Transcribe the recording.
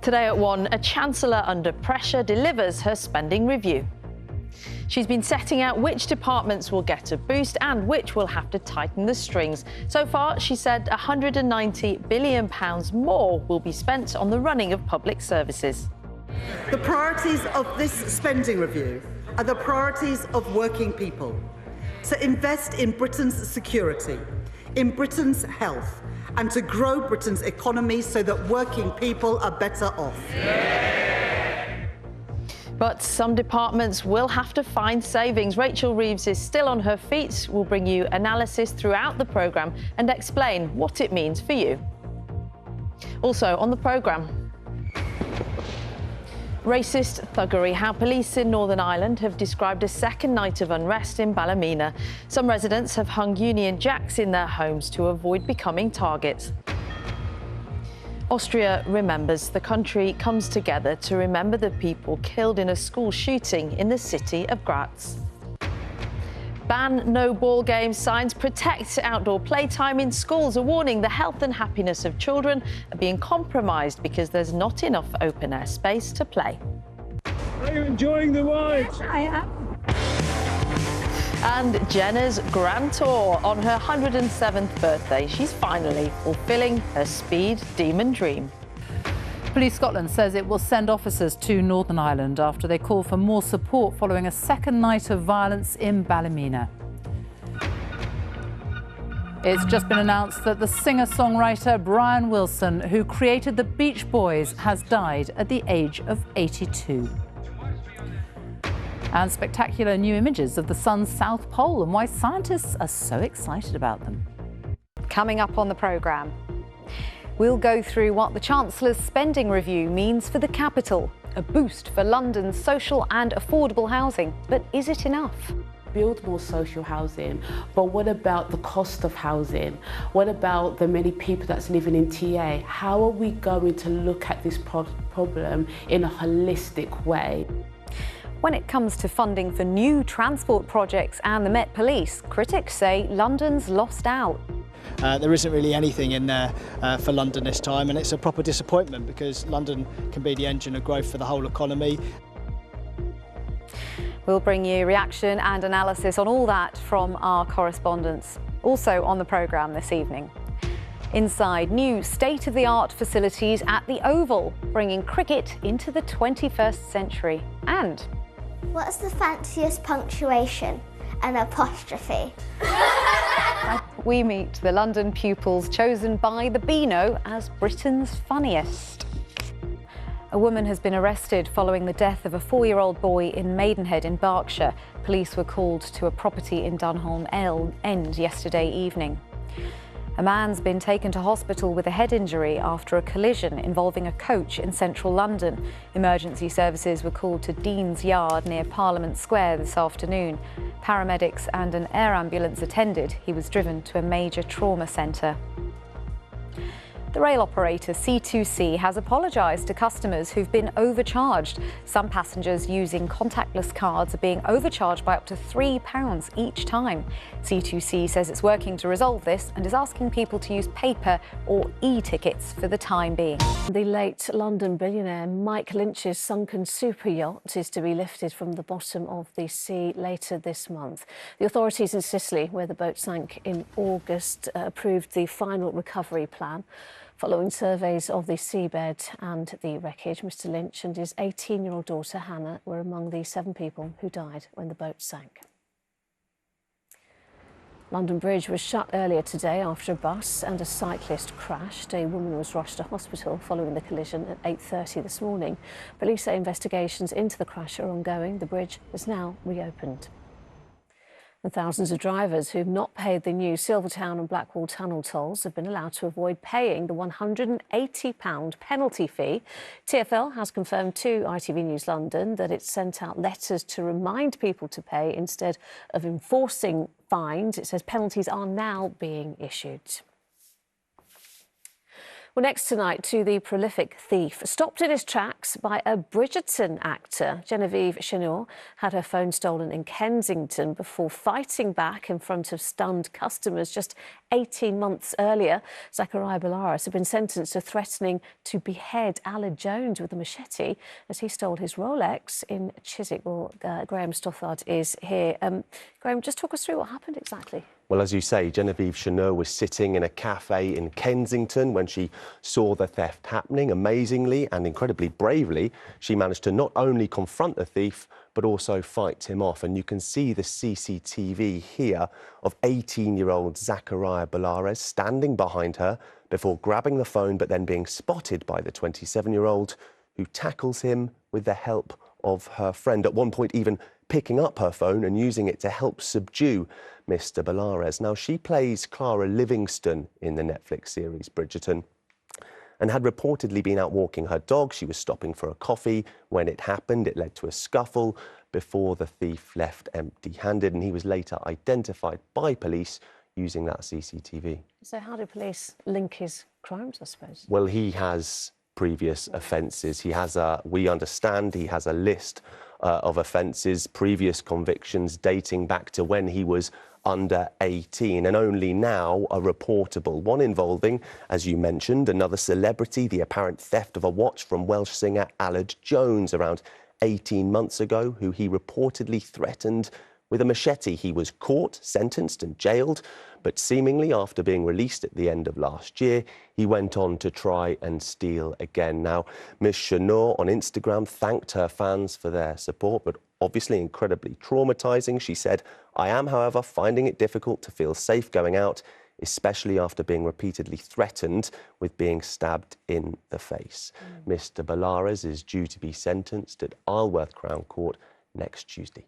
Today at 1, a chancellor under pressure delivers her spending review. She's been setting out which departments will get a boost and which will have to tighten the strings. So far, she said £190 billion more will be spent on the running of public services. The priorities of this spending review are the priorities of working people. To invest in Britain's security, in Britain's health, and to grow Britain's economy so that working people are better off. But some departments will have to find savings. Rachel Reeves is still on her feet. We'll bring you analysis throughout the programme and explain what it means for you. Also on the programme, racist thuggery, how police in Northern Ireland have described a second night of unrest in Ballymena. Some residents have hung Union Jacks in their homes to avoid becoming targets. Austria remembers. The country comes together to remember the people killed in a school shooting in the city of Graz. Ban no ball games signs protect outdoor playtime in schools, a warning the health and happiness of children are being compromised because there's not enough open-air space to play. Are you enjoying the ride? Yes, I am. And Jenna's grand tour on her 107th birthday. She's finally fulfilling her speed demon dream. Police Scotland says it will send officers to Northern Ireland after they call for more support following a second night of violence in Ballymena. It's just been announced that the singer-songwriter Brian Wilson, who created the Beach Boys, has died at the age of 82. And spectacular new images of the sun's south pole and why scientists are so excited about them. Coming up on the programme, we'll go through what the Chancellor's spending review means for the capital, a boost for London's social and affordable housing. But is it enough? Build more social housing, but what about the cost of housing? What about the many people that's living in TA? How are we going to look at this problem in a holistic way? When it comes to funding for new transport projects and the Met Police, critics say London's lost out. There isn't really anything in there for London this time, and it's a proper disappointment because London can be the engine of growth for the whole economy. We'll bring you reaction and analysis on all that from our correspondents. Also on the programme this evening. Inside, new state-of-the-art facilities at the Oval, bringing cricket into the 21st century. And what's the fanciest punctuation? An apostrophe. we meet the London pupils chosen by the Beano as Britain's funniest. A woman has been arrested following the death of a 4-year-old boy in Maidenhead in Berkshire. Police were called to a property in Dunholm End yesterday evening. A man's been taken to hospital with a head injury after a collision involving a coach in central London. Emergency services were called to Dean's Yard near Parliament Square this afternoon. Paramedics and an air ambulance attended. He was driven to a major trauma centre. The rail operator C2C has apologised to customers who've been overcharged. Some passengers using contactless cards are being overcharged by up to £3 each time. C2C says it's working to resolve this and is asking people to use paper or e-tickets for the time being. The late London billionaire Mike Lynch's sunken super yacht is to be lifted from the bottom of the sea later this month. The authorities in Sicily, where the boat sank in August, approved the final recovery plan. Following surveys of the seabed and the wreckage, Mr Lynch and his 18-year-old daughter Hannah were among the 7 people who died when the boat sank. London Bridge was shut earlier today after a bus and a cyclist crashed. A woman was rushed to hospital following the collision at 8:30 this morning. Police say investigations into the crash are ongoing. The bridge is now reopened. And thousands of drivers who have not paid the new Silverton and Blackwall tunnel tolls have been allowed to avoid paying the £180 penalty fee. TfL has confirmed to ITV News London that it's sent out letters to remind people to pay instead of enforcing fines. It says penalties are now being issued. Well, next tonight to the prolific thief. Stopped in his tracks by a Bridgerton actor. Genevieve Chenor had her phone stolen in Kensington before fighting back in front of stunned customers just 18 months earlier. Zachariah Bellares had been sentenced to threatening to behead Aled Jones with a machete as he stole his Rolex in Chiswick. Well, Graham Stothard is here. Graham, just talk us through what happened exactly. Well, as you say, Genevieve Chenor was sitting in a cafe in Kensington when she saw the theft happening. Amazingly and incredibly bravely, she managed to not only confront the thief, but also fight him off. And you can see the CCTV here of 18-year-old Zachariah Bellares standing behind her before grabbing the phone, but then being spotted by the 27-year-old who tackles him with the help of her friend, at one point even picking up her phone and using it to help subdue Mr. Bellares. Now, she plays Clara Livingston in the Netflix series Bridgerton and had reportedly been out walking her dog. She was stopping for a coffee when it happened. It led to a scuffle before the thief left empty-handed, and he was later identified by police using that CCTV. So how do police link his crimes, I suppose? Well, he has previous offences. He has we understand he has a list of offences, previous convictions dating back to when he was under 18, and only now are reportable. One involving, as you mentioned, another celebrity, the apparent theft of a watch from Welsh singer Aled Jones around 18 months ago, who he reportedly threatened with a machete. He was caught, sentenced and jailed, but seemingly after being released at the end of last year, he went on to try and steal again. Now, Ms. Chenor on Instagram thanked her fans for their support, but obviously incredibly traumatising. She said, "I am, however, finding it difficult to feel safe going out, especially after being repeatedly threatened with being stabbed in the face." Mr. Bellares is due to be sentenced at Isleworth Crown Court next Tuesday.